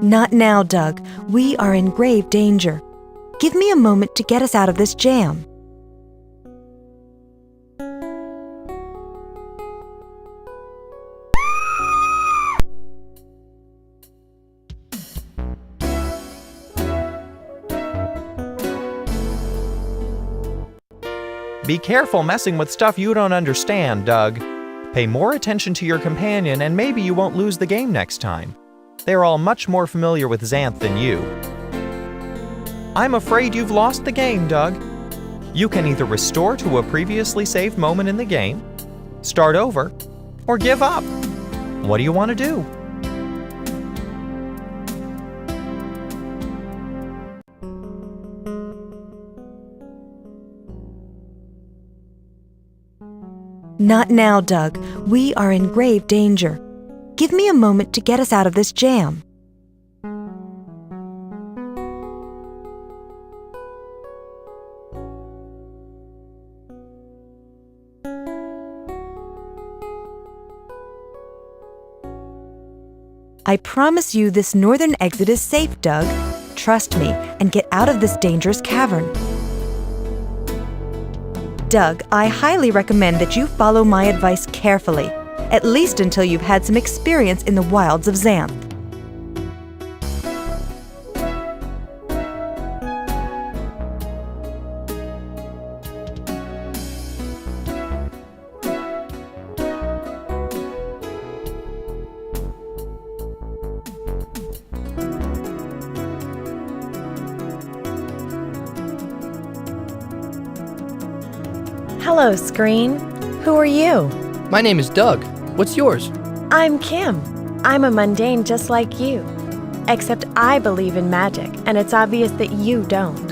Not now, Doug. We are in grave danger. Give me a moment to get us out of this jam. Be careful messing with stuff you don't understand, Doug. Pay more attention to your companion and maybe you won't lose the game next time. They're all much more familiar with Xanth than you. I'm afraid you've lost the game, Doug. You can either restore to a previously saved moment in the game, start over, or give up. What do you want to do? Not now, Doug. We are in grave danger. Give me a moment to get us out of this jam. I promise you this northern exit is safe, Doug. Trust me and get out of this dangerous cavern. Doug, I highly recommend that you follow my advice carefully, at least until you've had some experience in the wilds of Xanth. Hello, screen. Who are you? My name is Doug. What's yours? I'm Kim. I'm a mundane just like you. Except I believe in magic, and it's obvious that you don't.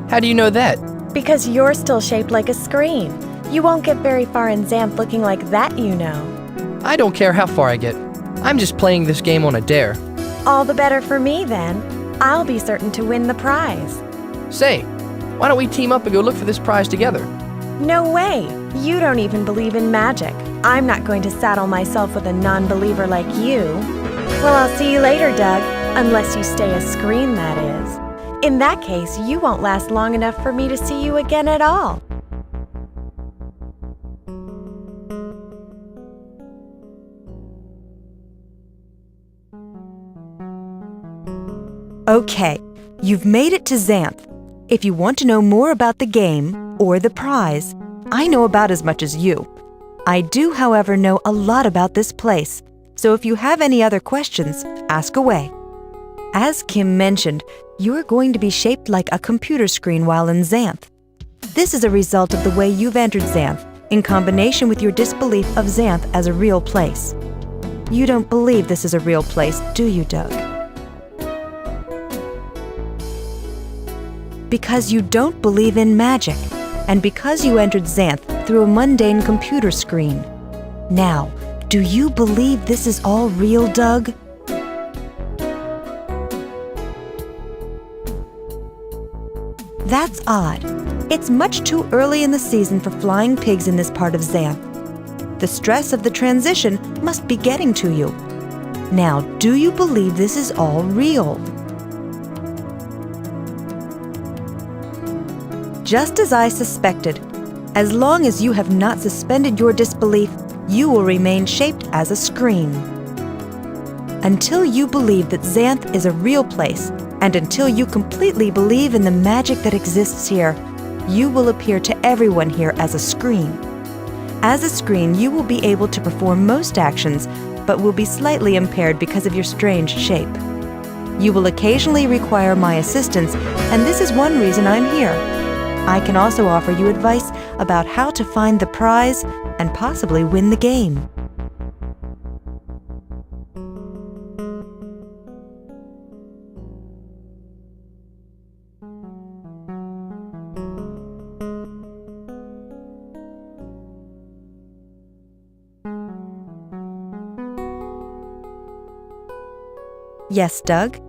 How do you know that? Because you're still shaped like a screen. You won't get very far in Xanth looking like that, you know. I don't care how far I get. I'm just playing this game on a dare. All the better for me, then. I'll be certain to win the prize. Say, why don't we team up and go look for this prize together? No way! You don't even believe in magic. I'm not going to saddle myself with a non-believer like you. Well, I'll see you later, Doug. Unless you stay a screen, that is. In that case, you won't last long enough for me to see you again at all. Okay, you've made it to Xanth. If you want to know more about the game, or the prize, I know about as much as you. I do, however, know a lot about this place, so if you have any other questions, ask away. As Kim mentioned, you're going to be shaped like a computer screen while in Xanth. This is a result of the way you've entered Xanth, in combination with your disbelief of Xanth as a real place. You don't believe this is a real place, do you, Doug? Because you don't believe in magic, and because you entered Xanth through a mundane computer screen. Now, do you believe this is all real, Doug? That's odd. It's much too early in the season for flying pigs in this part of Xanth. The stress of the transition must be getting to you. Now, do you believe this is all real? Just as I suspected, as long as you have not suspended your disbelief, you will remain shaped as a screen. Until you believe that Xanth is a real place, and until you completely believe in the magic that exists here, you will appear to everyone here as a screen. As a screen, you will be able to perform most actions, but will be slightly impaired because of your strange shape. You will occasionally require my assistance, and this is one reason I'm here. I can also offer you advice about how to find the prize and possibly win the game. Yes, Doug?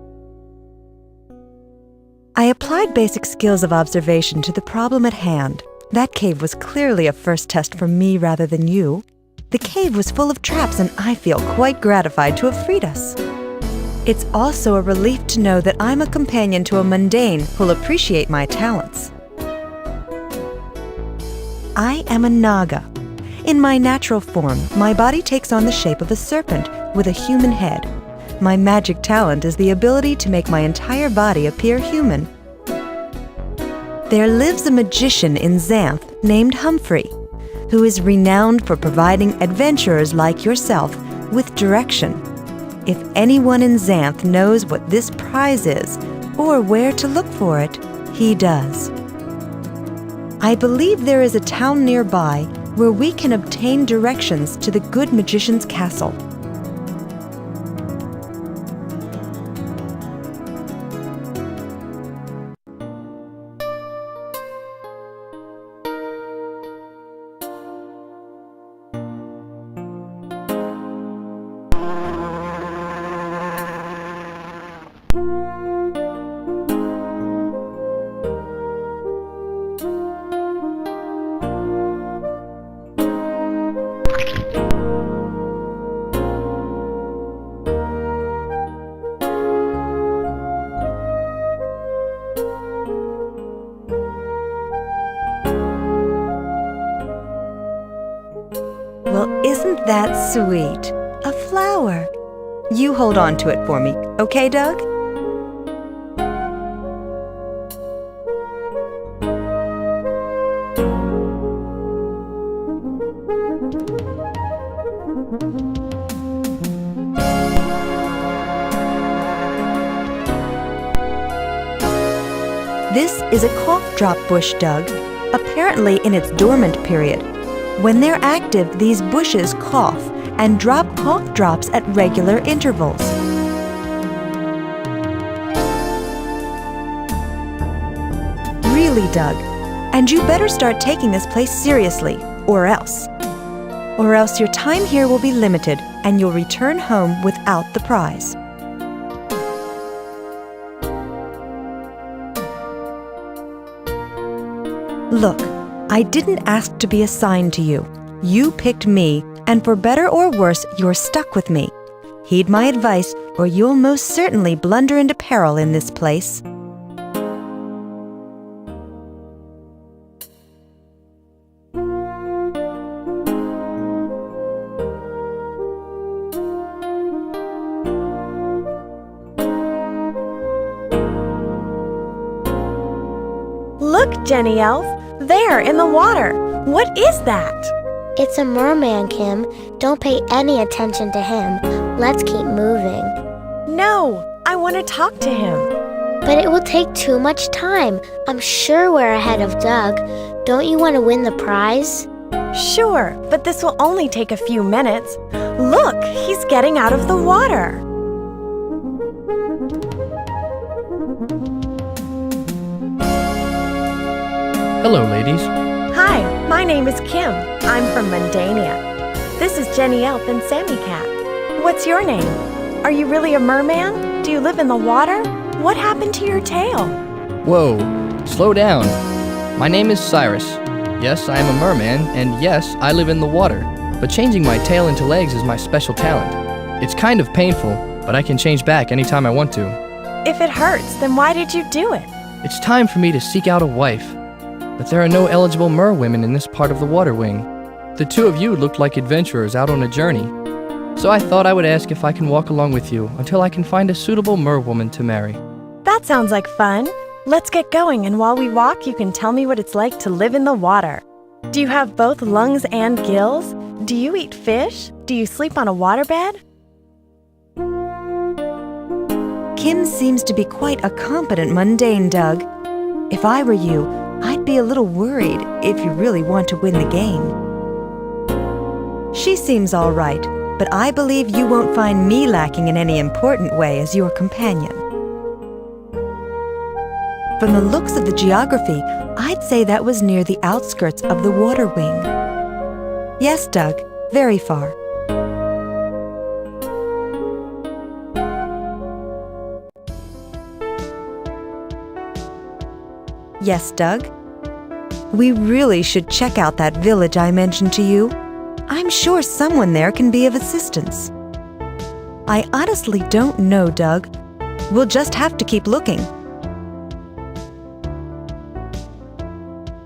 I applied basic skills of observation to the problem at hand, That cave was clearly a first test for me rather than you. The cave was full of traps, and I feel quite gratified to have freed us. It's also a relief to know that I'm a companion to a mundane who'll appreciate my talents. I am a Naga. In my natural form, my body takes on the shape of a serpent with a human head. My magic talent is the ability to make my entire body appear human. There lives a magician in Xanth named Humphrey, who is renowned for providing adventurers like yourself with direction. If anyone in Xanth knows what this prize is, or where to look for it, he does. I believe there is a town nearby where we can obtain directions to the good magician's castle. Well, isn't that sweet? A flower. You hold on to it for me, okay, Doug? This is a cough drop bush, Doug, apparently in its dormant period. When they're active, these bushes cough and drop cough drops at regular intervals. Really, Doug, and you better start taking this place seriously, or else. Or else your time here will be limited and you'll return home without the prize. Look, I didn't ask to be assigned to you. You picked me, and for better or worse, you're stuck with me. Heed my advice, or you'll most certainly blunder into peril in this place. Look, Jenny Elf, there in the water. What is that? It's a merman, Kim. Don't pay any attention to him. Let's keep moving. No, I want to talk to him. But it will take too much time. I'm sure we're ahead of Doug. Don't you want to win the prize? Sure, but this will only take a few minutes. Look, he's getting out of the water. Hello, ladies. Hi, my name is Kim. I'm from Mundania. This is Jenny Elf and Sammy Cat. What's your name? Are you really a merman? Do you live in the water? What happened to your tail? Whoa, slow down. My name is Cyrus. Yes, I am a merman, and yes, I live in the water. But changing my tail into legs is my special talent. It's kind of painful, but I can change back anytime I want to. If it hurts, then why did you do it? It's time for me to seek out a wife. But there are no eligible mer women in this part of the water wing. The two of you look like adventurers out on a journey. So I thought I would ask if I can walk along with you until I can find a suitable mer woman to marry. That sounds like fun. Let's get going, and while we walk, you can tell me what it's like to live in the water. Do you have both lungs and gills? Do you eat fish? Do you sleep on a waterbed? Kim seems to be quite a competent mundane, Doug. If I were you, I'd be a little worried if you really want to win the game. She seems all right, but I believe you won't find me lacking in any important way as your companion. From the looks of the geography, I'd say that was near the outskirts of the water wing. Yes, Doug, very far. Yes, Doug? We really should check out that village I mentioned to you. I'm sure someone there can be of assistance. I honestly don't know, Doug. We'll just have to keep looking.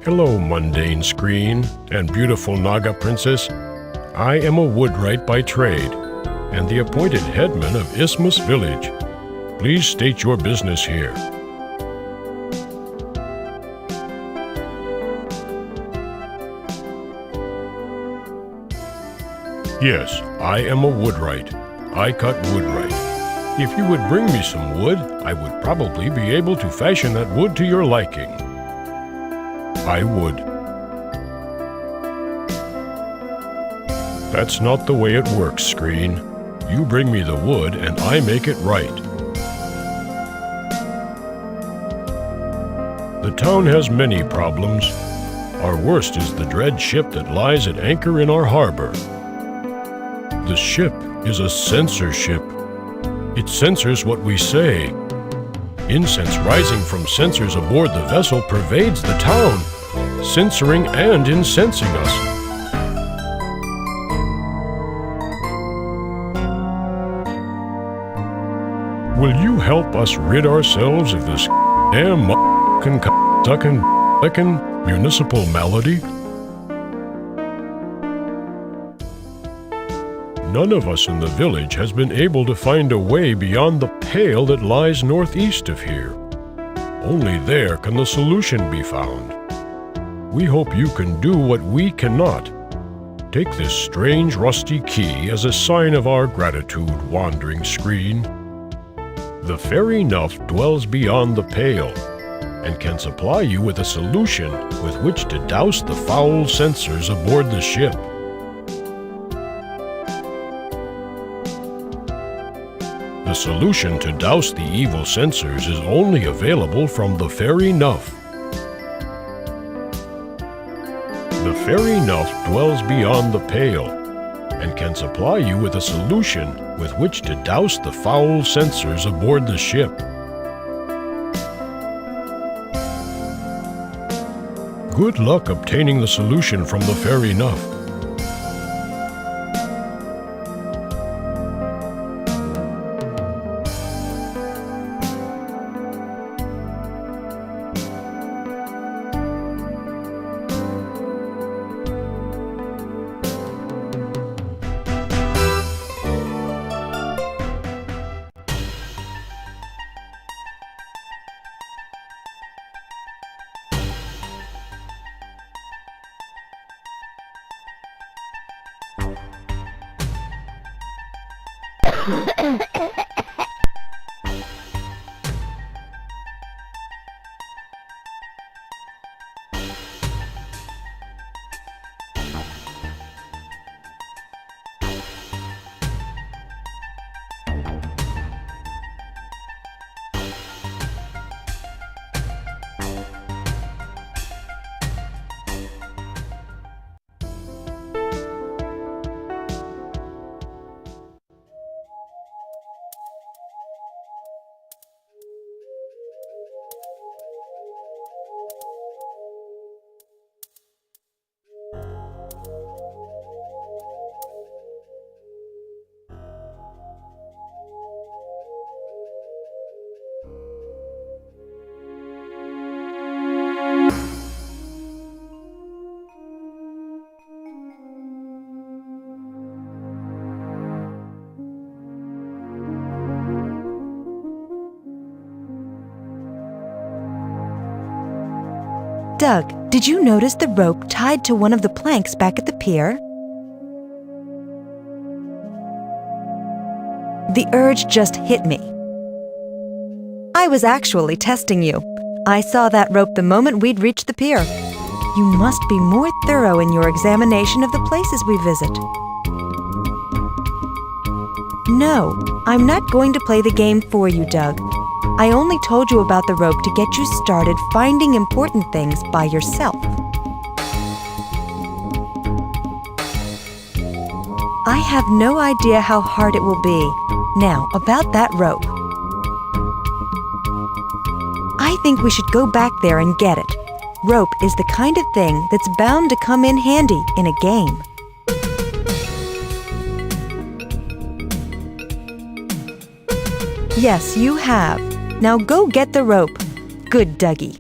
Hello, mundane screen and beautiful Naga princess. I am a woodwright by trade and the appointed headman of Isthmus Village. Please state your business here. Yes, I am a woodwright. I cut wood right. If you would bring me some wood, I would probably be able to fashion that wood to your liking. I would. That's not the way it works, screen. You bring me the wood and I make it right. The town has many problems. Our worst is the dread ship that lies at anchor in our harbor. The ship is a censor ship. It censors what we say. Incense rising from censers aboard the vessel pervades the town, censoring and incensing us. Will you help us rid ourselves of this damn sucking municipal malady? None of us in the village has been able to find a way beyond the pale that lies northeast of here. Only there can the solution be found. We hope you can do what we cannot. Take this strange rusty key as a sign of our gratitude, wandering screen. The fairy Nuff dwells beyond the pale and can supply you with a solution with which to douse the foul censors aboard the ship. The solution to douse the evil censors is only available from the fairy Nuff. The fairy Nuff dwells beyond the pale and can supply you with a solution with which to douse the foul censors aboard the ship. Good luck obtaining the solution from the fairy Nuff. Doug, did you notice the rope tied to one of the planks back at the pier? The urge just hit me. I was actually testing you. I saw that rope the moment we'd reached the pier. You must be more thorough in your examination of the places we visit. No, I'm not going to play the game for you, Doug. I only told you about the rope to get you started finding important things by yourself. I have no idea how hard it will be. Now, about that rope. I think we should go back there and get it. rope is the kind of thing that's bound to come in handy in a game. Yes, you have. Now go get the rope. Good, Dougie.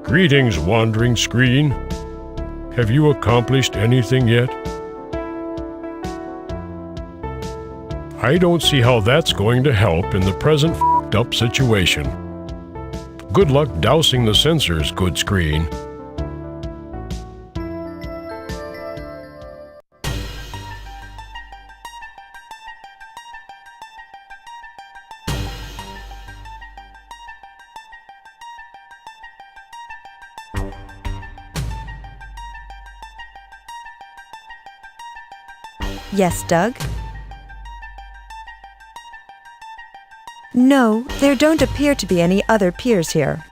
Greetings, wandering screen. Have you accomplished anything yet? I don't see how that's going to help in the present f***ed-up situation. Good luck dousing the sensors, good screen. Yes, Doug? No, there don't appear to be any other Piers here.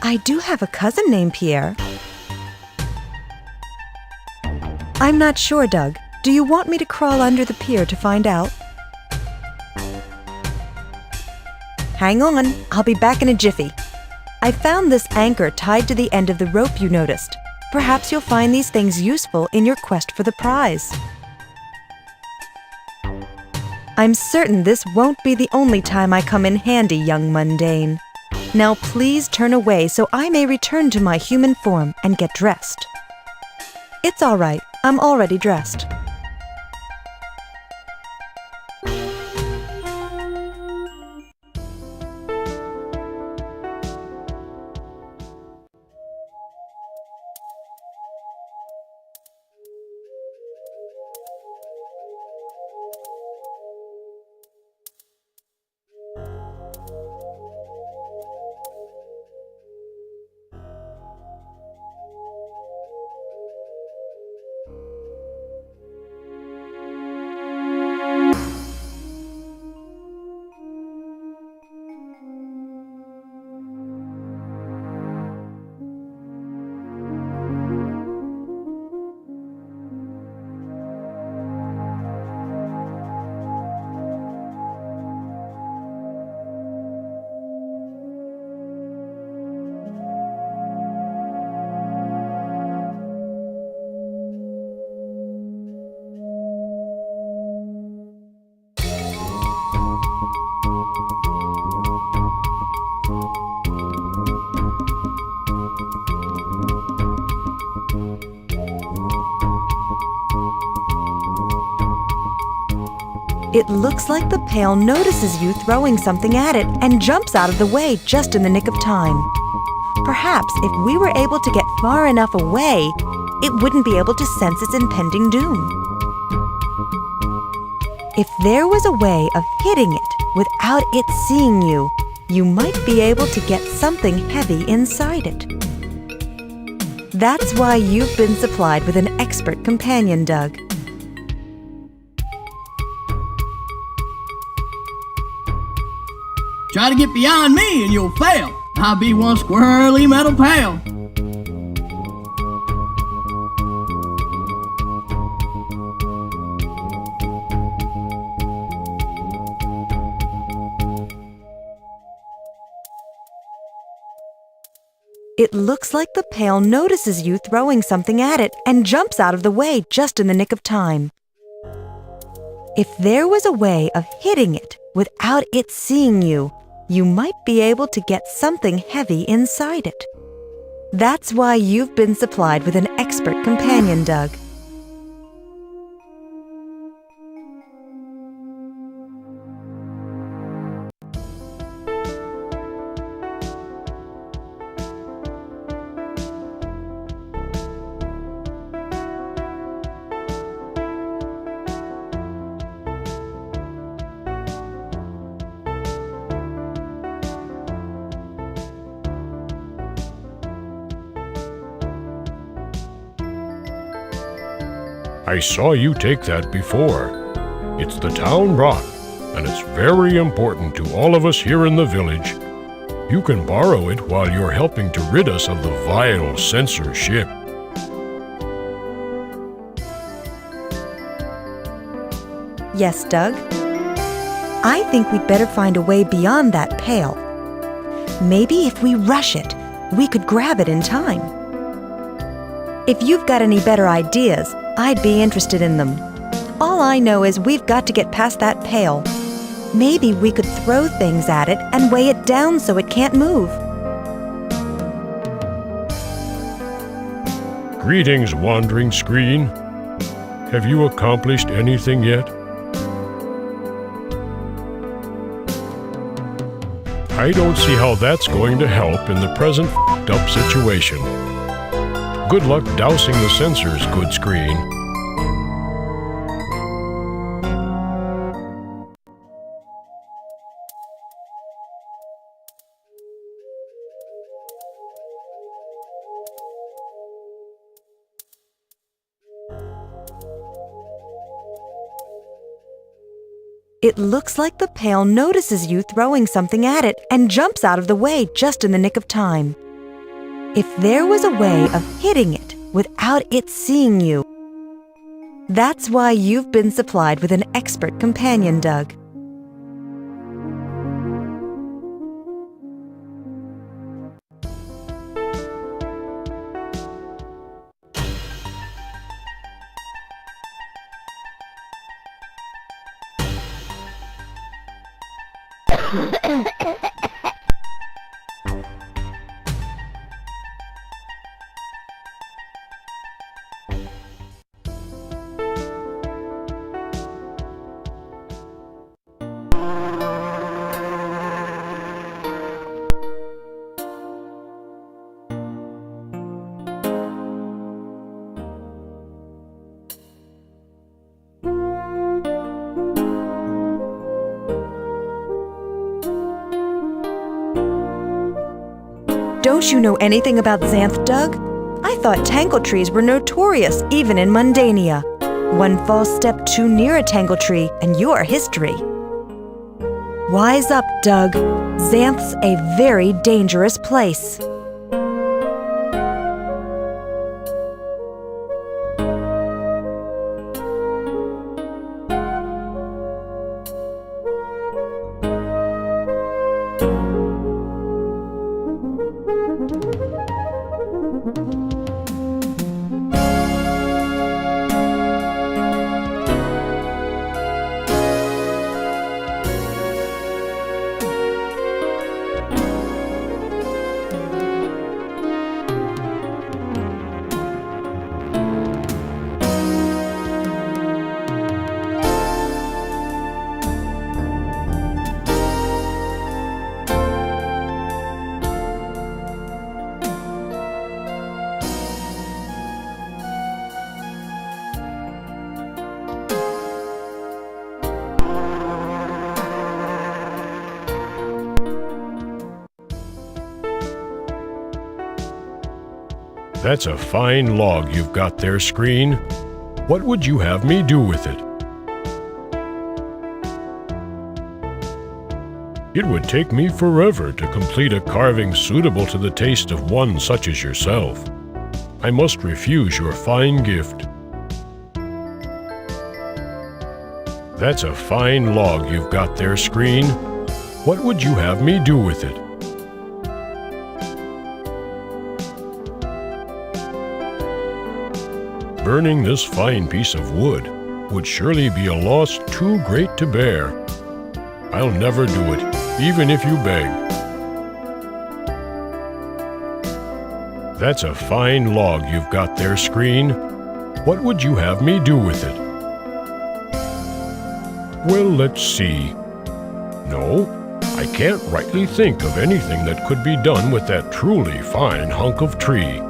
I do have a cousin named Pierre. I'm not sure, Doug. Do you want me to crawl under the pier to find out? Hang on, I'll be back in a jiffy. I found this anchor tied to the end of the rope you noticed. Perhaps you'll find these things useful in your quest for the prize. I'm certain this won't be the only time I come in handy, young mundane. Now please turn away so I may return to my human form and get dressed. It's all right, I'm already dressed. It looks like the pail notices you throwing something at it and jumps out of the way just in the nick of time. Perhaps if we were able to get far enough away, it wouldn't be able to sense its impending doom. If there was a way of hitting it without it seeing you, you might be able to get something heavy inside it. That's why you've been supplied with an expert companion, Doug. Try to get beyond me and you'll fail. I'll be one squirrely metal pail. It looks like the pail notices you throwing something at it and jumps out of the way just in the nick of time. If there was a way of hitting it without it seeing you, you might be able to get something heavy inside it. That's why you've been supplied with an expert companion, Doug. I saw you take that before. It's the town rock, and it's very important to all of us here in the village. You can borrow it while you're helping to rid us of the vile censor ship. Yes, Doug? I think we'd better find a way beyond that pail. Maybe if we rush it, we could grab it in time. If you've got any better ideas, I'd be interested in them. All I know is we've got to get past that pail. Maybe we could throw things at it and weigh it down so it can't move. Greetings, wandering screen. Have you accomplished anything yet? I don't see how that's going to help in the present f***ed-up situation. Good luck dousing the sensors, good screen. It looks like the pail notices you throwing something at it and jumps out of the way just in the nick of time. If there was a way of hitting it without it seeing you, that's why you've been supplied with an expert companion, Doug. Don't you know anything about Xanth, Doug? I thought tangle trees were notorious even in Mundania. One false step too near a tangle tree and you're history. Wise up, Doug. Xanth's a very dangerous place. That's a fine log you've got there, screen. What would you have me do with it? It would take me forever to complete a carving suitable to the taste of one such as yourself. I must refuse your fine gift. That's a fine log you've got there, screen. What would you have me do with it? Burning this fine piece of wood would surely be a loss too great to bear. I'll never do it, even if you beg. That's a fine log you've got there, screen. What would you have me do with it? Well, let's see. No, I can't rightly think of anything that could be done with that truly fine hunk of tree.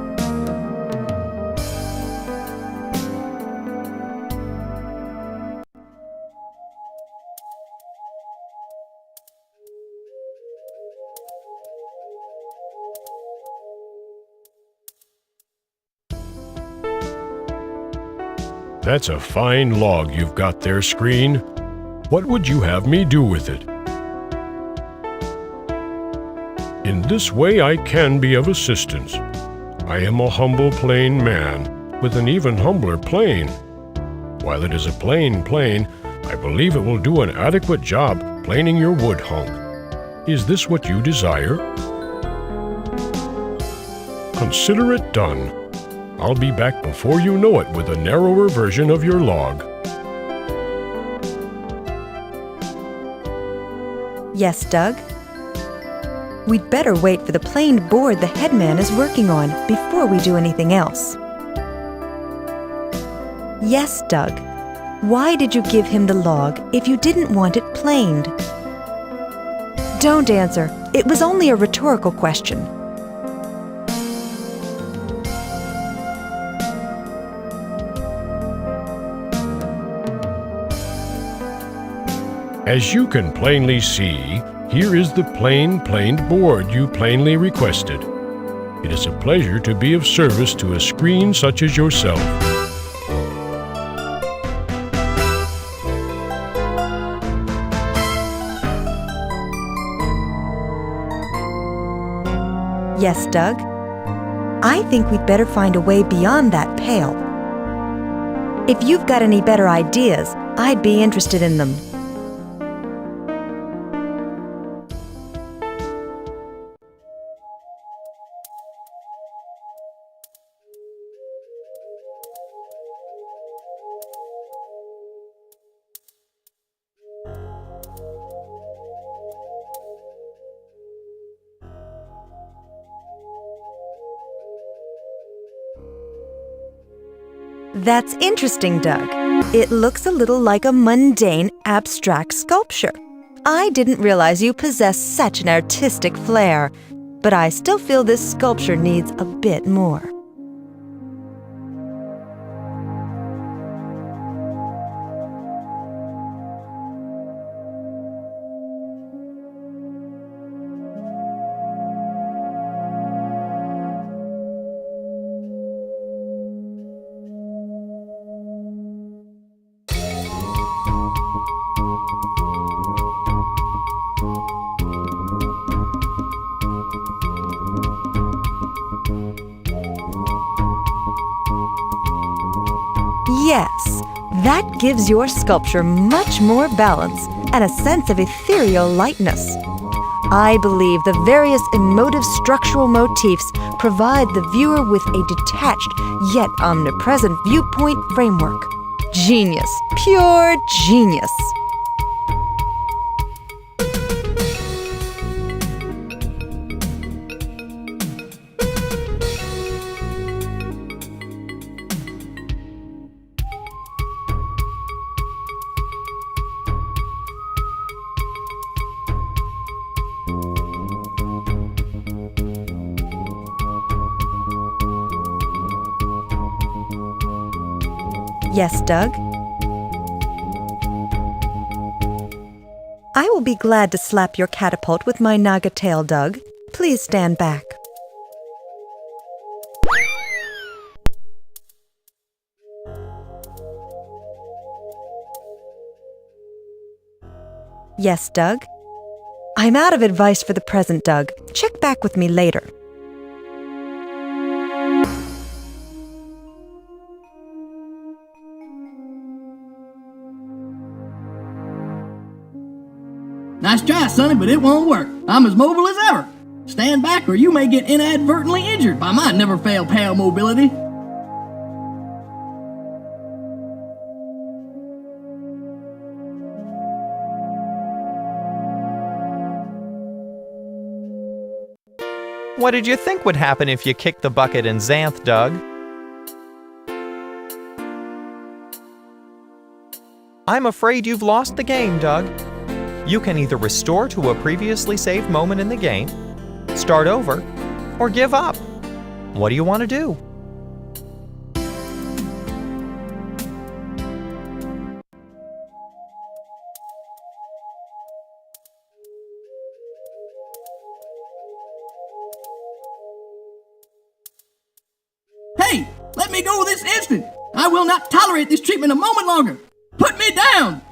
That's a fine log you've got there, screen. What would you have me do with it? In this way I can be of assistance. I am a humble plain man, with an even humbler plane. While it is a plain plane, I believe it will do an adequate job planing your wood hunk. Is this what you desire? Consider it done. I'll be back before you know it with a narrower version of your log. Yes, Doug? We'd better wait for the planed board the headman is working on before we do anything else. Yes, Doug. Why did you give him the log if you didn't want it planed? Don't answer. It was only a rhetorical question. As you can plainly see, here is the planed board you plainly requested. It is a pleasure to be of service to a screen such as yourself. Yes, Doug? I think we'd better find a way beyond that pale. If you've got any better ideas, I'd be interested in them. That's interesting, Doug. It looks a little like a mundane, abstract sculpture. I didn't realize you possessed such an artistic flair, but I still feel this sculpture needs a bit more. Yes, that gives your sculpture much more balance and a sense of ethereal lightness. I believe the various emotive structural motifs provide the viewer with a detached yet omnipresent viewpoint framework. Genius, pure genius. Yes, Doug? I will be glad to slap your catapult with my naga tail, Doug. Please stand back. Yes, Doug? I'm out of advice for the present, Doug. Check back with me later. Nice try, Sonny, but it won't work. I'm as mobile as ever. Stand back or you may get inadvertently injured by my never-fail pale mobility. What did you think would happen if you kicked the bucket in Xanth, Doug? I'm afraid you've lost the game, Doug. You can either restore to a previously saved moment in the game, start over, or give up. What do you want to do? Hey, let me go this instant. I will not tolerate this treatment a moment longer. Put me down.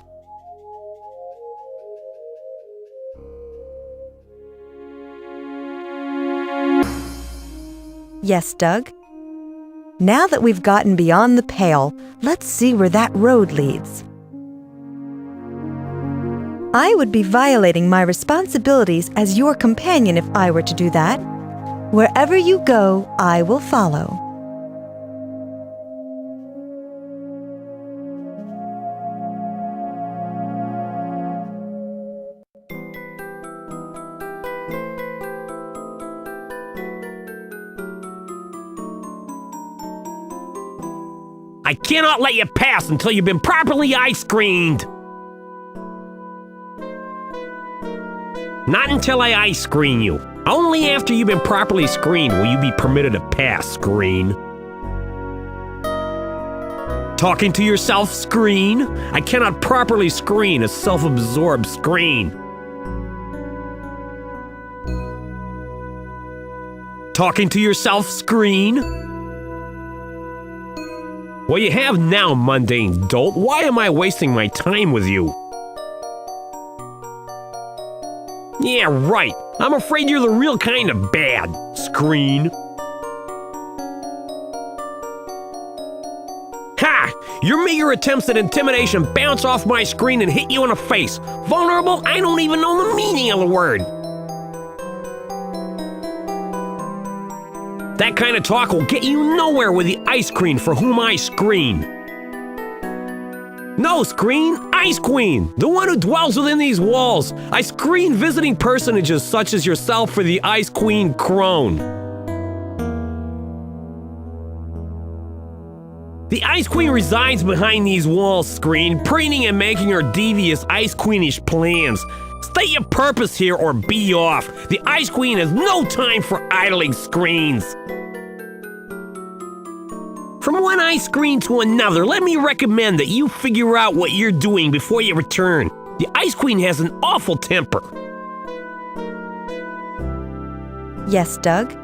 Yes, Doug? Now that we've gotten beyond the pale, let's see where that road leads. I would be violating my responsibilities as your companion if I were to do that. Wherever you go, I will follow. I cannot let you pass until you've been properly ice-screened. Not until I ice-screen you. Only after you've been properly screened will you be permitted to pass, screen. Talking to yourself, screen? I cannot properly screen a self-absorbed screen. Talking to yourself, screen? Well, you have now, mundane dolt. Why am I wasting my time with you? Yeah, right. I'm afraid you're the real kind of bad, screen. Ha! Your meager attempts at intimidation bounce off my screen and hit you in the face. Vulnerable? I don't even know the meaning of the word. That kind of talk will get you nowhere with the ice queen for whom I screen. No, screen, Ice Queen, the one who dwells within these walls. I screen visiting personages such as yourself for the Ice Queen crown. The Ice Queen resides behind these walls, screen, preening and making her devious Ice Queenish plans. State your purpose here or be off. The Ice Queen has no time for idling, screens. From one ice screen to another, let me recommend that you figure out what you're doing before you return. The Ice Queen has an awful temper. Yes, Doug?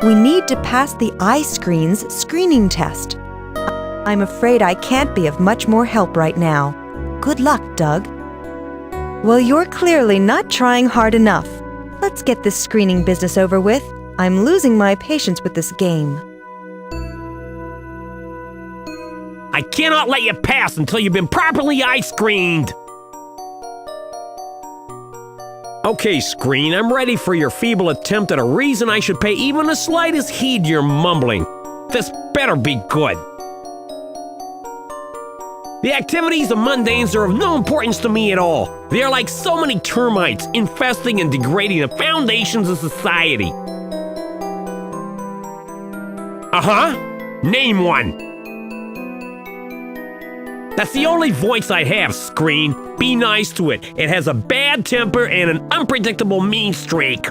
We need to pass the iScreen's screening test. I'm afraid I can't be of much more help right now. Good luck, Doug. Well, you're clearly not trying hard enough. Let's get this screening business over with. I'm losing my patience with this game. I cannot let you pass until you've been properly ice-screened. Okay, screen, I'm ready for your feeble attempt at a reason I should pay even the slightest heed to your mumbling. This better be good. The activities of mundanes are of no importance to me at all. They are like so many termites, infesting and degrading the foundations of society. Name one. That's the only voice I have, screen. Be nice to it. It has a bad temper and an unpredictable mean streak.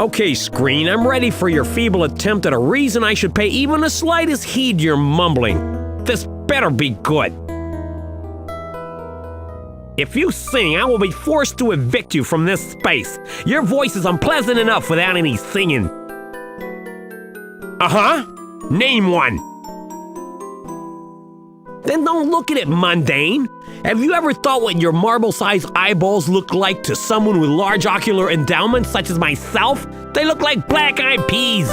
Okay, screen, I'm ready for your feeble attempt at a reason I should pay even the slightest heed to your mumbling. This better be good. If you sing, I will be forced to evict you from this space. Your voice is unpleasant enough without any singing. Name one. Then don't look at it, mundane. Have you ever thought what your marble-sized eyeballs look like to someone with large ocular endowments such as myself? They look like black-eyed peas.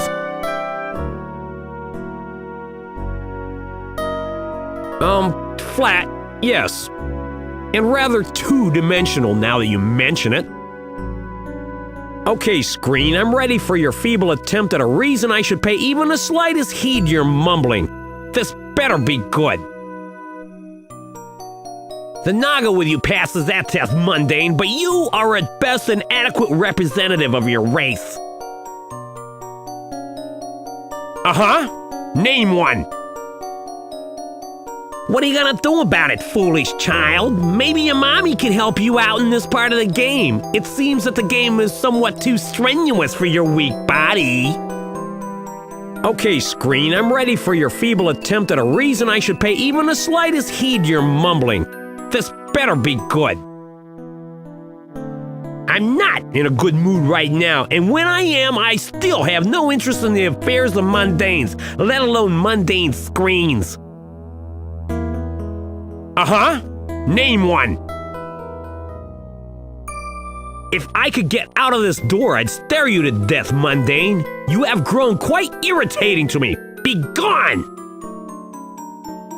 Flat, yes. And rather two-dimensional now that you mention it. Okay, screen, I'm ready for your feeble attempt at a reason I should pay even the slightest heed to your mumbling. This better be good. The Naga with you passes that test, mundane, but you are at best an adequate representative of your race. Name one. What are you gonna do about it, foolish child? Maybe your mommy can help you out in this part of the game. It seems that the game is somewhat too strenuous for your weak body. Okay, screen, I'm ready for your feeble attempt at a reason I should pay even the slightest heed to your mumbling. This better be good. I'm not in a good mood right now, and when I am, I still have no interest in the affairs of mundanes, let alone mundane screens. Name one. If I could get out of this door, I'd stare you to death, mundane. You have grown quite irritating to me. Be gone!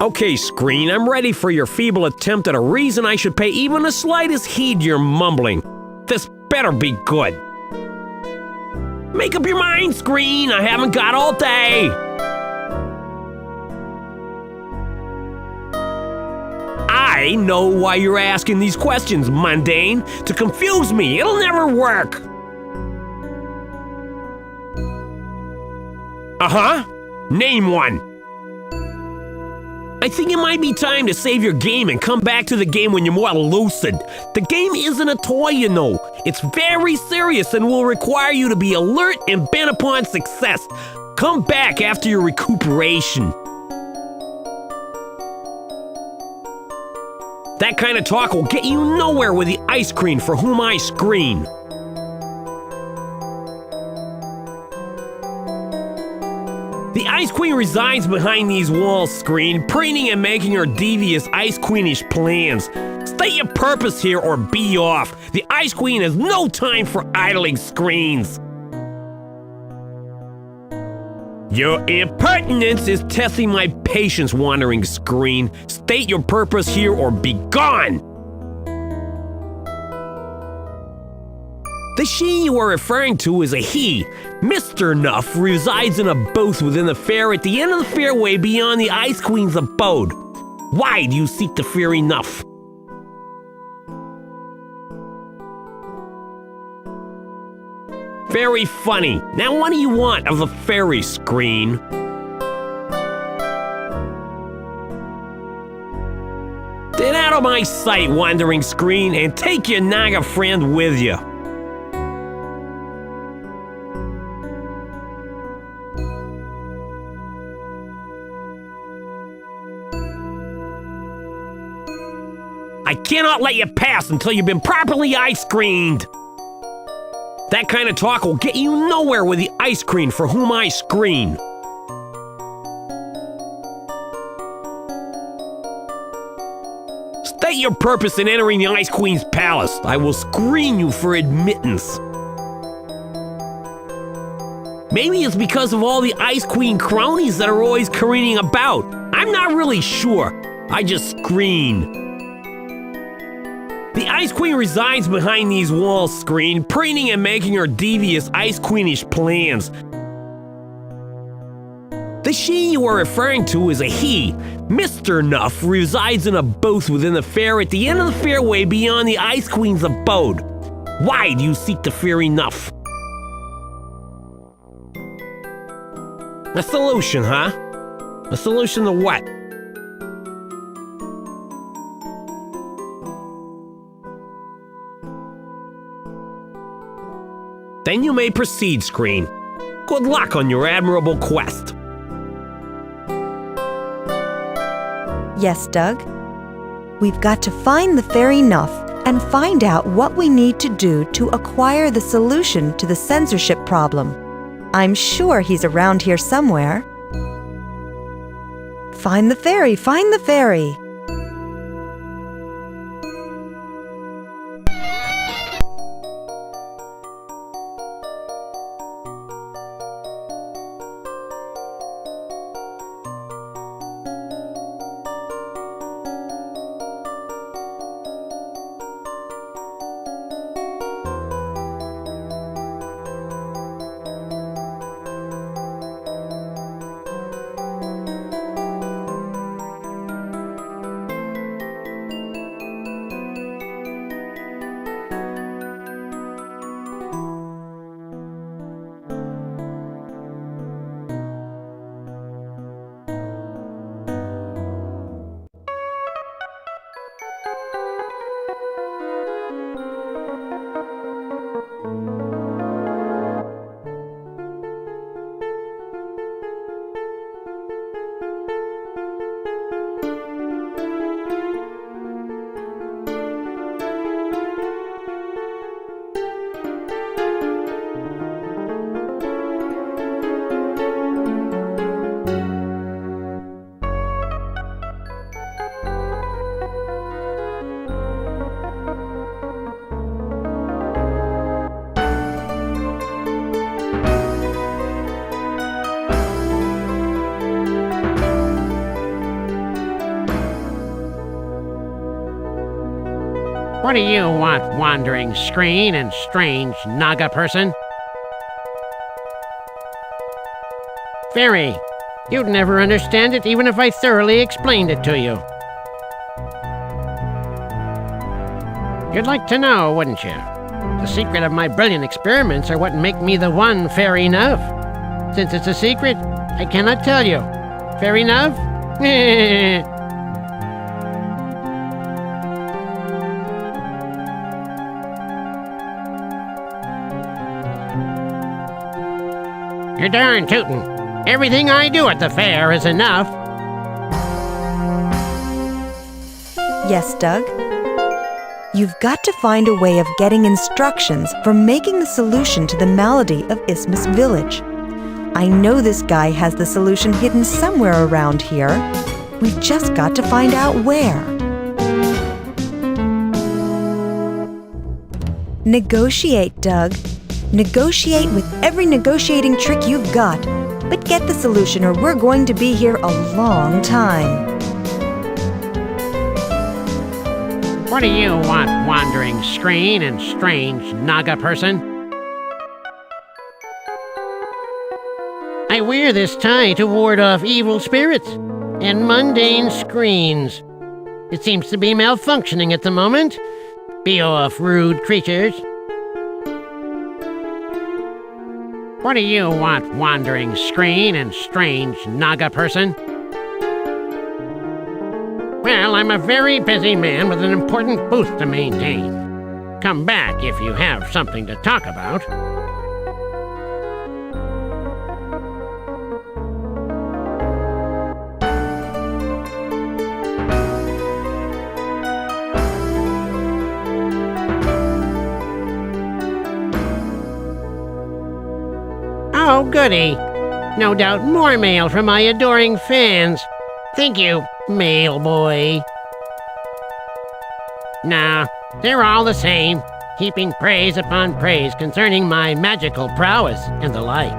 Okay, screen, I'm ready for your feeble attempt at a reason I should pay even the slightest heed to your mumbling. This better be good. Make up your mind, screen. I haven't got all day. I know why you're asking these questions, mundane. To confuse me. It'll never work. Uh-huh. Name one. I think it might be time to save your game and come back to the game when you're more lucid. The game isn't a toy, you know. It's very serious and will require you to be alert and bent upon success. Come back after your recuperation. That kind of talk will get you nowhere with the ice cream for whom I screen. The Ice Queen resides behind these walls, screen, preening and making her devious Ice Queenish plans. State your purpose here or be off. The Ice Queen has no time for idling screens. Your impertinence is testing my patience, wandering screen. State your purpose here or be gone. The she you are referring to is a he. Mr. Nuff resides in a booth within the fair at the end of the fairway beyond the Ice Queen's abode. Why do you seek the fairy Nuff? Very funny. Now what do you want of the fairy, screen? Get out of my sight, wandering screen, and take your Naga friend with you. I cannot let you pass until you've been properly ice screened. That kind of talk will get you nowhere with the ice cream for whom I screen. State your purpose in entering the Ice Queen's palace. I will screen you for admittance. Maybe it's because of all the Ice Queen cronies that are always careening about. I'm not really sure. I just screen. The Ice Queen resides behind these walls, screen, preening and making her devious Ice Queenish plans. The she you are referring to is a he. Mr. Nuff resides in a booth within the fair at the end of the fairway beyond the Ice Queen's abode. Why do you seek the fairy Nuff? A solution, huh? A solution to what? Then you may proceed, screen. Good luck on your admirable quest. Yes, Doug. We've got to find the fairy Nuff and find out what we need to do to acquire the solution to the censorship problem. I'm sure he's around here somewhere. Find the fairy! Find the fairy! What do you want, wandering screen and strange Naga person? Fairy, you'd never understand it even if I thoroughly explained it to you. You'd like to know, wouldn't you? The secret of my brilliant experiments are what make me the one Fairy Nuv. Since it's a secret, I cannot tell you. Fairy Nuv? You're darn tootin'. Everything I do at the fair is enough. Yes, Doug? You've got to find a way of getting instructions for making the solution to the malady of Isthmus Village. I know this guy has the solution hidden somewhere around here. We've just got to find out where. Negotiate, Doug. Negotiate with every negotiating trick you've got. But get the solution or we're going to be here a long time. What do you want, wandering screen and strange Naga person? I wear this tie to ward off evil spirits and mundane screens. It seems to be malfunctioning at the moment. Be off, rude creatures. What do you want, wandering screen and strange Naga person? Well, I'm a very busy man with an important booth to maintain. Come back if you have something to talk about. Oh, goody. No doubt more mail from my adoring fans. Thank you, mail boy. Nah, they're all the same, heaping praise upon praise concerning my magical prowess and the like.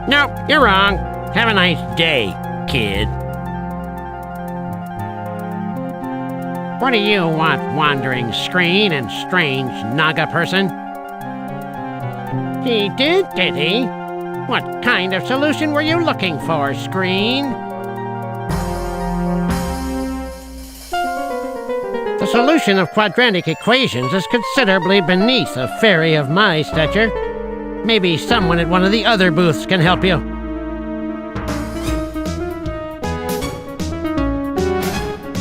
Nope, you're wrong. Have a nice day, kid. What do you want, wandering screen and strange Naga person? He did he? What kind of solution were you looking for, screen? The solution of quadratic equations is considerably beneath a fairy of my stature. Maybe someone at one of the other booths can help you.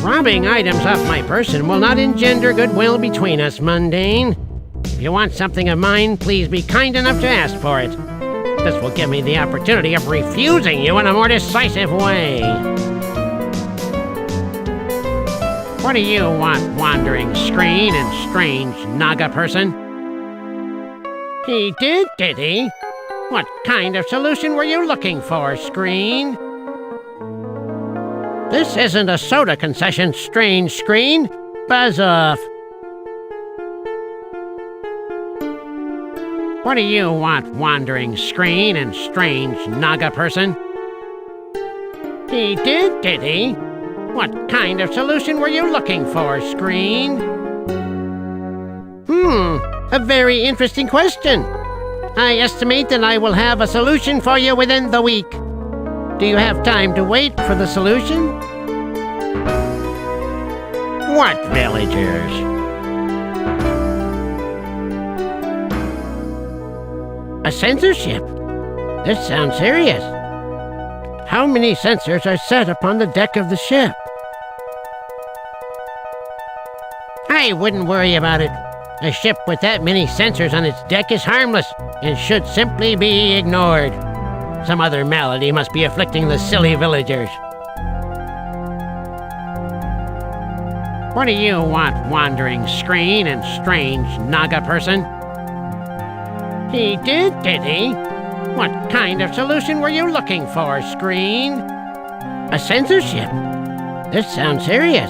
Robbing items off my person will not engender goodwill between us, mundane. If you want something of mine, please be kind enough to ask for it. This will give me the opportunity of refusing you in a more decisive way. What do you want, wandering screen and strange Naga person? He did he? What kind of solution were you looking for, screen? This isn't a soda concession, strange screen. Buzz off. What do you want, wandering screen and strange Naga person? He did he? What kind of solution were you looking for, screen? A very interesting question. I estimate that I will have a solution for you within the week. Do you have time to wait for the solution? What villagers? A censorship? This sounds serious. How many sensors are set upon the deck of the ship? I wouldn't worry about it. A ship with that many sensors on its deck is harmless and should simply be ignored. Some other malady must be afflicting the silly villagers. What do you want, wandering screen and strange Naga person? He did he? What kind of solution were you looking for, screen? A censorship? This sounds serious.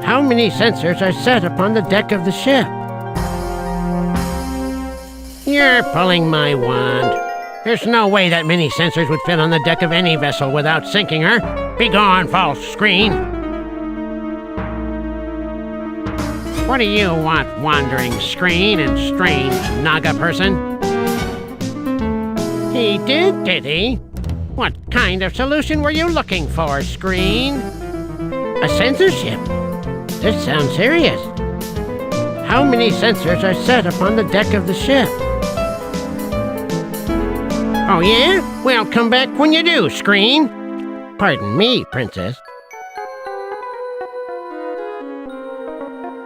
How many sensors are set upon the deck of the ship? You're pulling my wand. There's no way that many sensors would fit on the deck of any vessel without sinking her. Begone, false screen! What do you want, wandering screen and strange Naga person? He did he? What kind of solution were you looking for, screen? A censorship? This sounds serious. How many sensors are set upon the deck of the ship? Oh yeah? Well, come back when you do, screen. Pardon me, princess.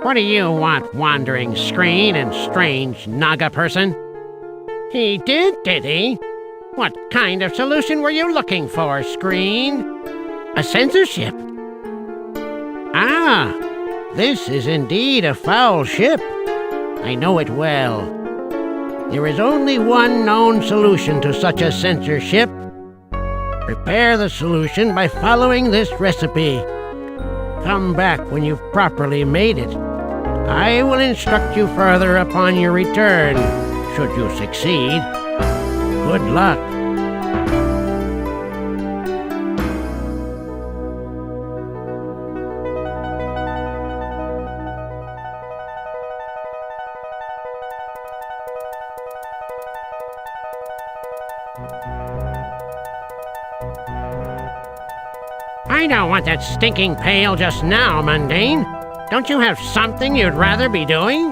What do you want, wandering screen and strange Naga person? He did he? What kind of solution were you looking for, screen? A censorship? Ah, this is indeed a foul ship. I know it well. There is only one known solution to such a censorship. Prepare the solution by following this recipe. Come back when you've properly made it. I will instruct you further upon your return, should you succeed. Good luck. I don't want that stinking pail just now, Mundane. Don't you have something you'd rather be doing?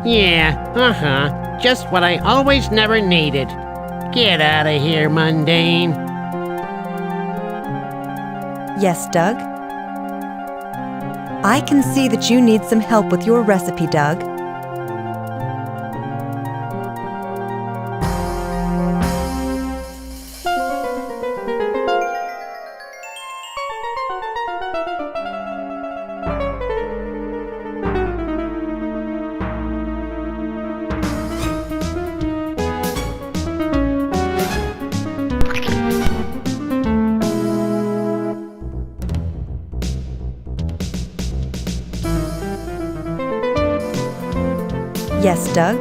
Yeah, just what I always never needed. Get out of here, Mundane. Yes, Doug? I can see that you need some help with your recipe, Doug. Yes, Doug?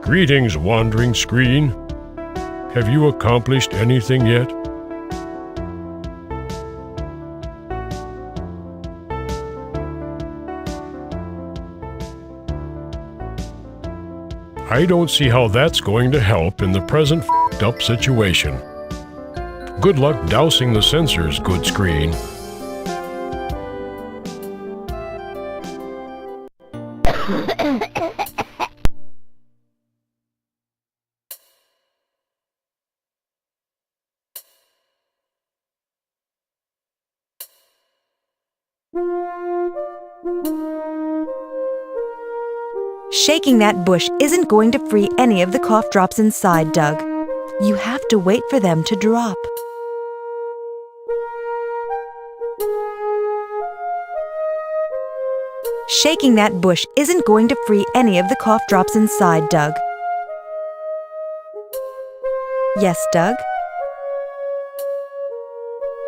Greetings, wandering screen. Have you accomplished anything yet? I don't see how that's going to help in the present f***ed-up situation. Good luck dousing the sensors, good screen. Shaking that bush isn't going to free any of the cough drops inside, Doug. You have to wait for them to drop. Shaking that bush isn't going to free any of the cough drops inside, Doug. Yes, Doug?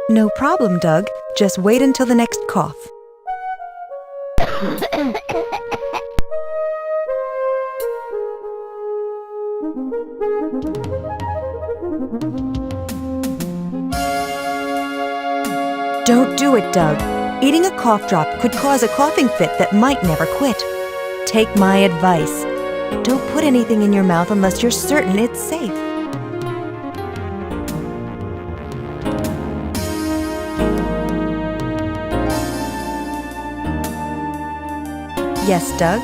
No problem, Doug. Just wait until the next cough. Don't do it, Doug. Eating a cough drop could cause a coughing fit that might never quit. Take my advice. Don't put anything in your mouth unless you're certain it's safe. Yes, Doug?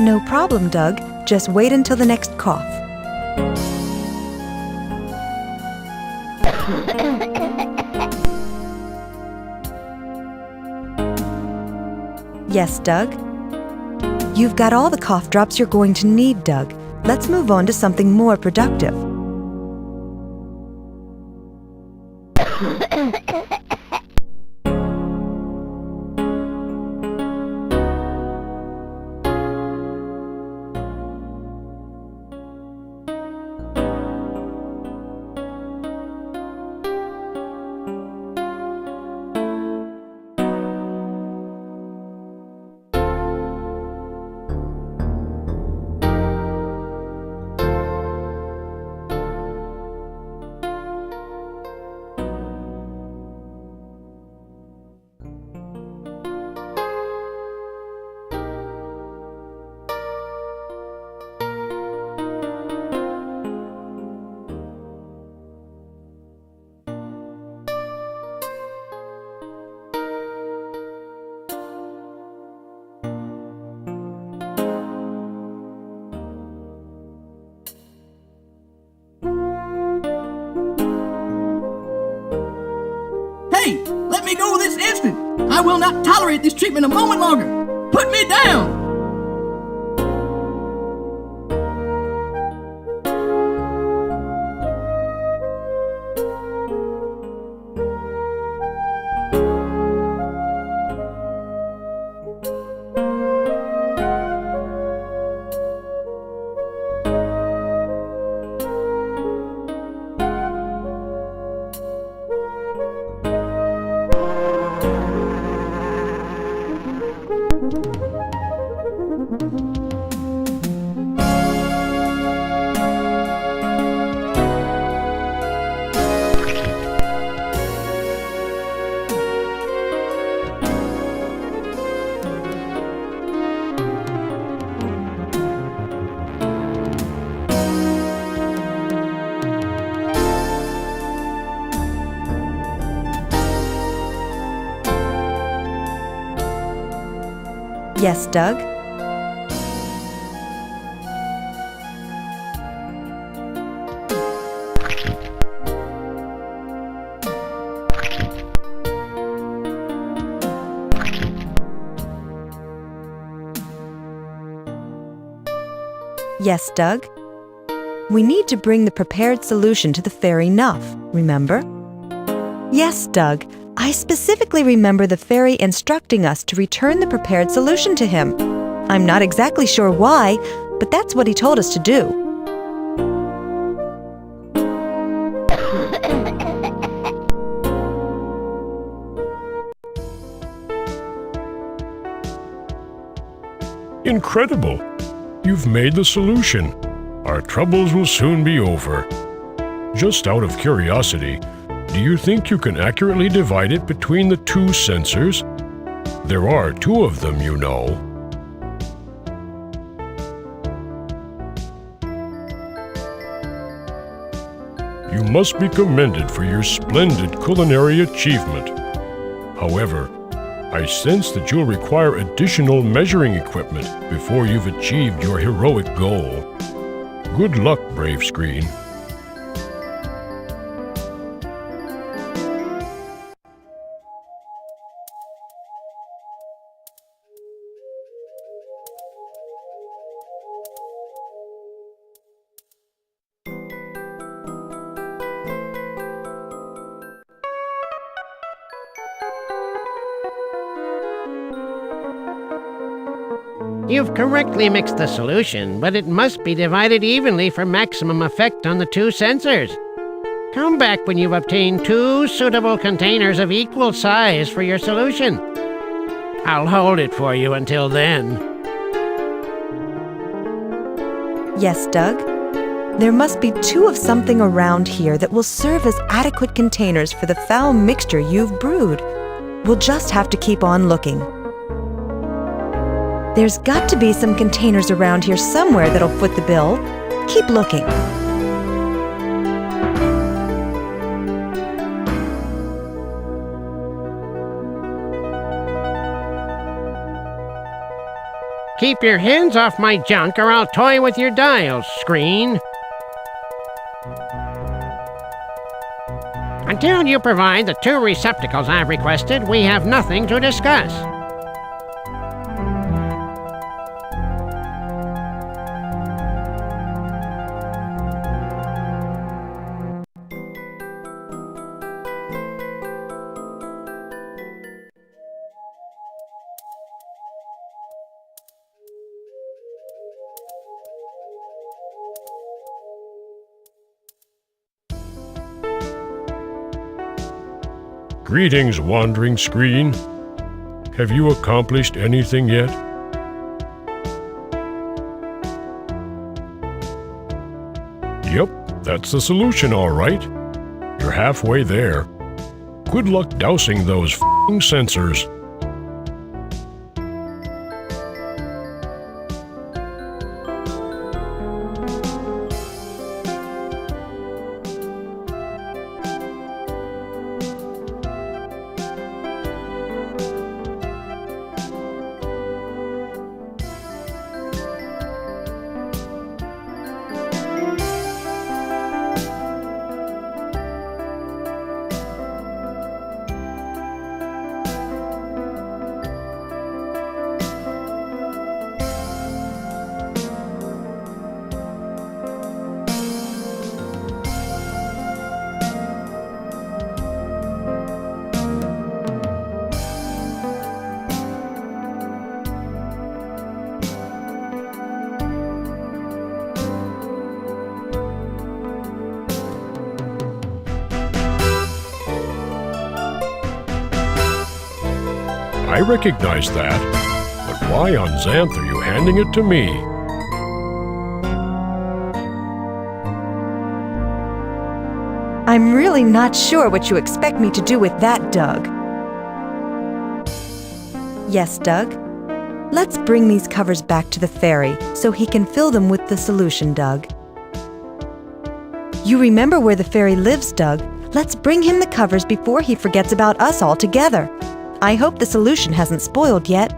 No problem, Doug. Just wait until the next cough. Yes, Doug? You've got all the cough drops you're going to need, Doug. Let's move on to something more productive. Hey, let me go this instant! I will not tolerate this treatment a moment longer! Put me down! Yes, Doug? Yes, Doug? We need to bring the prepared solution to the fairy Nuff, remember? Yes, Doug. I specifically remember the fairy instructing us to return the prepared solution to him. I'm not exactly sure why, but that's what he told us to do. Incredible! You've made the solution. Our troubles will soon be over. Just out of curiosity, do you think you can accurately divide it between the two sensors? There are two of them, you know. You must be commended for your splendid culinary achievement. However, I sense that you'll require additional measuring equipment before you've achieved your heroic goal. Good luck, Brave Screen. You've correctly mixed the solution, but it must be divided evenly for maximum effect on the two sensors. Come back when you've obtained 2 suitable containers of equal size for your solution. I'll hold it for you until then. Yes, Doug? There must be 2 of something around here that will serve as adequate containers for the foul mixture you've brewed. We'll just have to keep on looking. There's got to be some containers around here somewhere that'll foot the bill. Keep looking. Keep your hands off my junk or I'll toy with your dials, screen. Until you provide the 2 receptacles I've requested, we have nothing to discuss. Greetings, wandering screen. Have you accomplished anything yet? Yep, that's the solution, all right. You're halfway there. Good luck dousing those f***ing sensors. I recognize that, but why on Xanth are you handing it to me? I'm really not sure what you expect me to do with that, Doug. Yes, Doug? Let's bring these covers back to the ferry so he can fill them with the solution, Doug. You remember where the ferry lives, Doug. Let's bring him the covers before he forgets about us altogether. I hope the solution hasn't spoiled yet.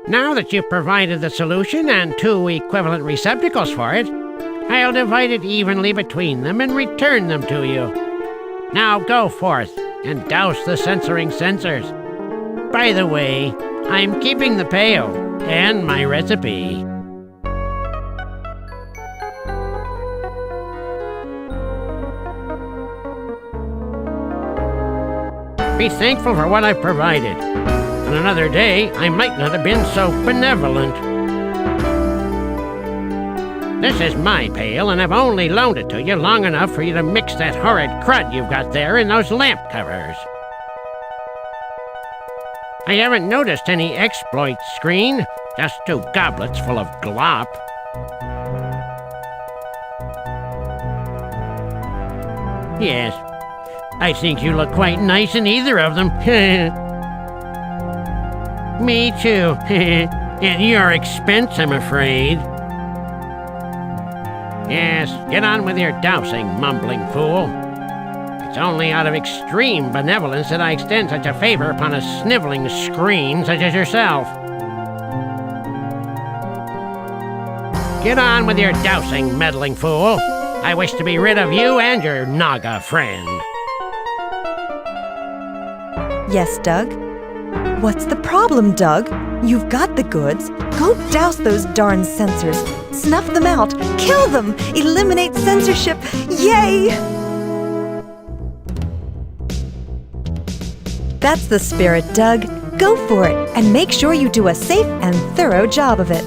Now that you've provided the solution and 2 equivalent receptacles for it, I'll divide it evenly between them and return them to you. Now go forth and douse the censoring sensors. By the way, I'm keeping the pail and my recipe. Be thankful for what I've provided. On another day, I might not have been so benevolent. This is my pail, and I've only loaned it to you long enough for you to mix that horrid crud you've got there in those lamp covers. I haven't noticed any exploits, screen. Just 2 goblets full of glop. Yes, I think you look quite nice in either of them. Me too. At your expense, I'm afraid. Yeah, Yes, get on with your dousing, mumbling fool. It's only out of extreme benevolence that I extend such a favor upon a sniveling screen such as yourself. Get on with your dousing, meddling fool. I wish to be rid of you and your Naga friend. Yes, Doug? What's the problem, Doug? You've got the goods. Go douse those darn censors. Snuff them out. Kill them. Eliminate censorship. Yay! That's the spirit, Doug. Go for it, and make sure you do a safe and thorough job of it.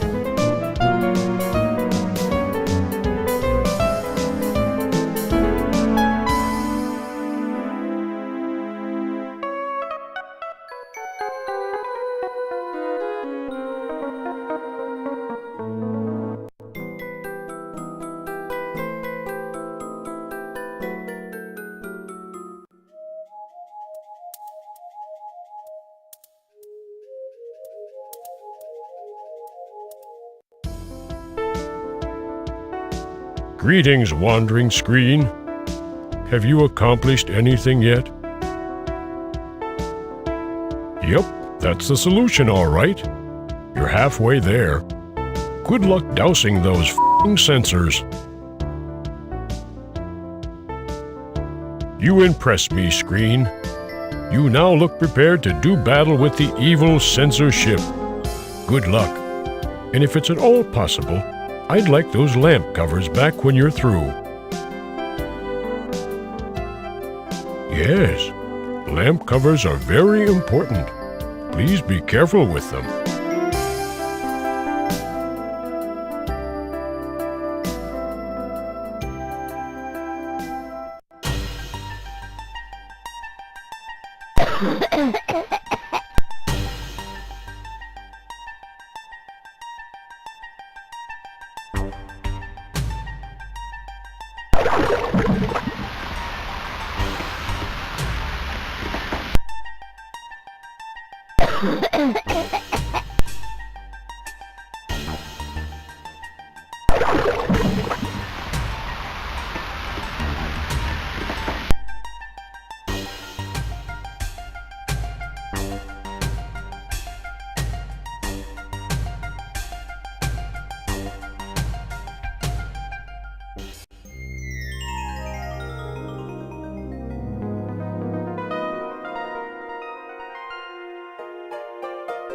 Greetings, wandering screen. Have you accomplished anything yet? Yep, that's the solution, all right. You're halfway there. Good luck dousing those f***ing censors. You impress me, screen. You now look prepared to do battle with the evil censorship. Good luck. And if it's at all possible, I'd like those lamp covers back when you're through. Yes, lamp covers are very important. Please be careful with them.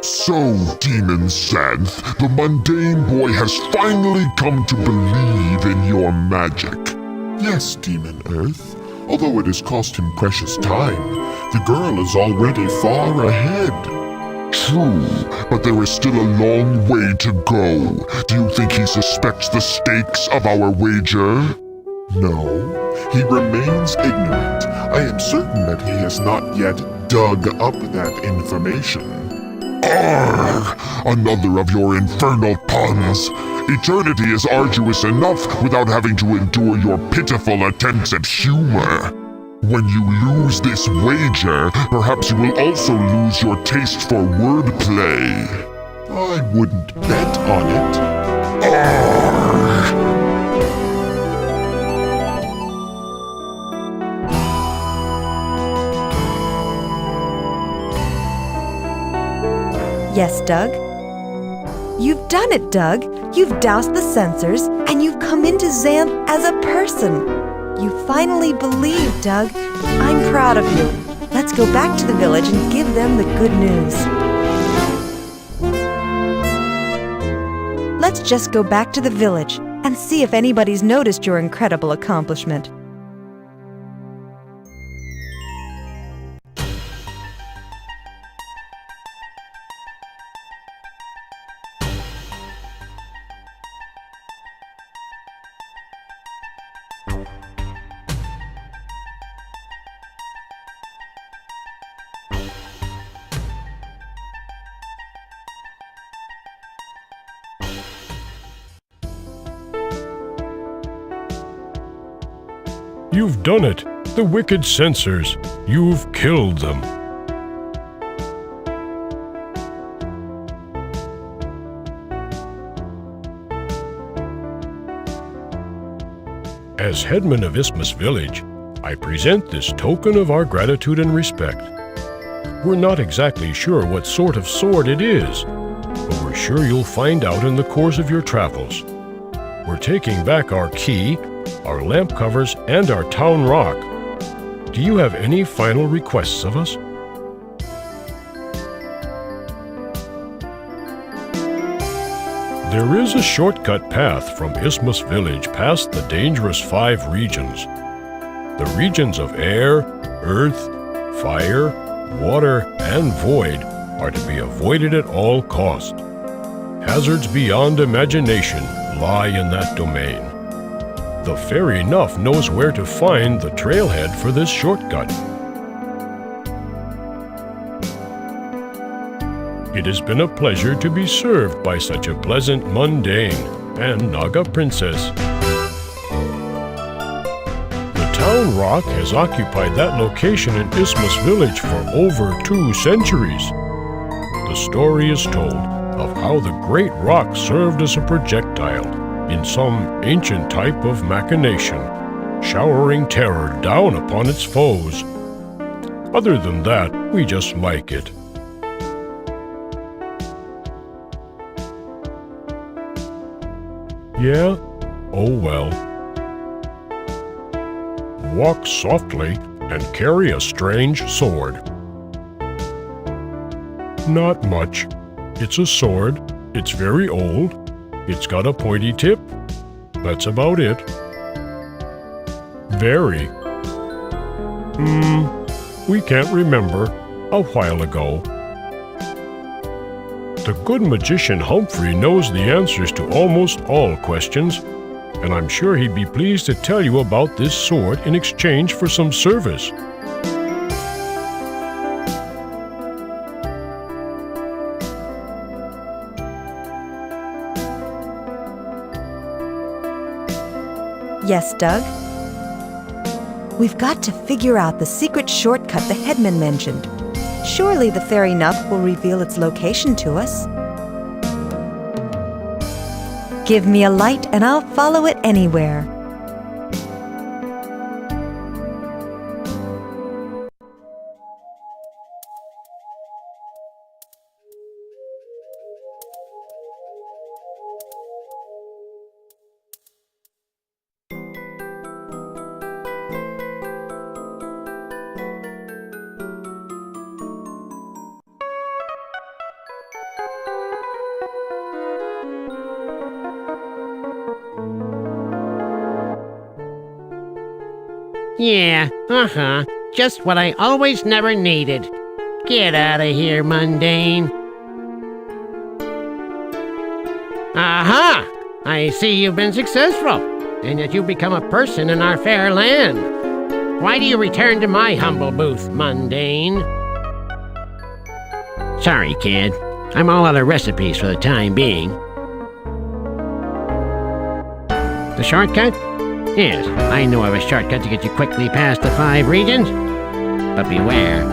So, Demon Xanth, the mundane boy has finally come to believe in your magic. Yes, Demon Earth, although it has cost him precious time, the girl is already far ahead. True, but there is still a long way to go. Do you think he suspects the stakes of our wager? No, he remains ignorant. I am certain that he has not yet dug up that information. Arrgh! Another of your infernal puns! Eternity is arduous enough without having to endure your pitiful attempts at humor. When you lose this wager, perhaps you will also lose your taste for wordplay. I wouldn't bet on it. Arrgh! Yes, Doug? You've done it, Doug. You've doused the censors, and you've come into Xanth as a person. You finally believe, Doug. I'm proud of you. Let's go back to the village and give them the good news. Let's just go back to the village and see if anybody's noticed your incredible accomplishment. You've done it! The wicked censors! You've killed them! As headman of Isthmus Village, I present this token of our gratitude and respect. We're not exactly sure what sort of sword it is, but we're sure you'll find out in the course of your travels. We're taking back our key, our lamp covers, and our town rock. Do you have any final requests of us? There is a shortcut path from Isthmus Village past the dangerous 5 regions. The regions of air, earth, fire, water, and void are to be avoided at all cost. Hazards beyond imagination lie in that domain. The Fairy Nuff knows where to find the trailhead for this shortcut. It has been a pleasure to be served by such a pleasant mundane and Naga princess. The town rock has occupied that location in Isthmus Village for over 2 centuries. The story is told of how the great rock served as a projectile in some ancient type of machination, showering terror down upon its foes. Other than that, we just like it. Yeah? Oh well. Walk softly and carry a strange sword. Not much. It's a sword. It's very old. It's got a pointy tip. That's about it. Very. We can't remember. A while ago. The good magician Humphrey knows the answers to almost all questions, and I'm sure he'd be pleased to tell you about this sword in exchange for some service. Yes, Doug? We've got to figure out the secret shortcut the headman mentioned. Surely the Fairy Nuff will reveal its location to us. Give me a light and I'll follow it anywhere. Yeah, just what I always never needed. Get out of here, mundane. Aha! I see you've been successful, and that you've become a person in our fair land. Why do you return to my humble booth, mundane? Sorry, kid. I'm all out of recipes for the time being. The shortcut? Yes, I know of a shortcut to get you quickly past the 5 regions. But beware,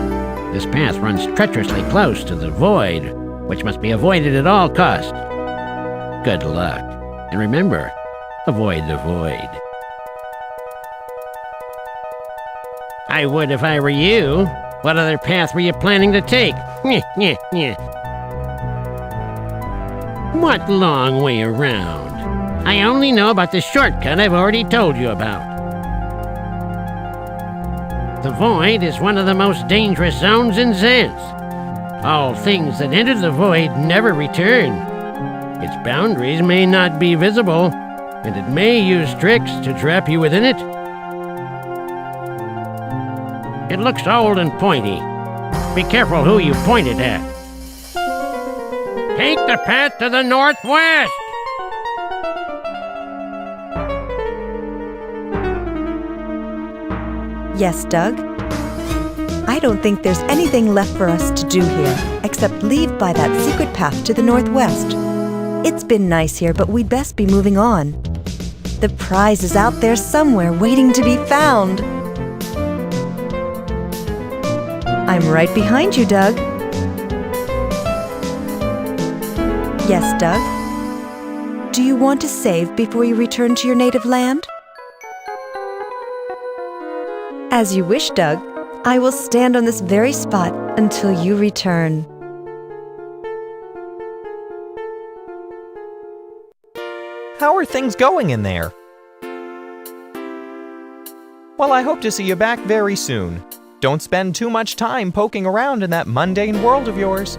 this path runs treacherously close to the void, which must be avoided at all costs. Good luck. And remember, avoid the void. I would if I were you. What other path were you planning to take? What long way around? I only know about the shortcut I've already told you about. The void is one of the most dangerous zones in Xanth. All things that enter the void never return. Its boundaries may not be visible, and it may use tricks to trap you within it. It looks old and pointy. Be careful who you point it at. Take the path to the northwest! Yes, Doug? I don't think there's anything left for us to do here, except leave by that secret path to the northwest. It's been nice here, but we'd best be moving on. The prize is out there somewhere waiting to be found. I'm right behind you, Doug. Yes, Doug? Do you want to save before you return to your native land? As you wish, Doug. I will stand on this very spot until you return. How are things going in there? Well, I hope to see you back very soon. Don't spend too much time poking around in that mundane world of yours.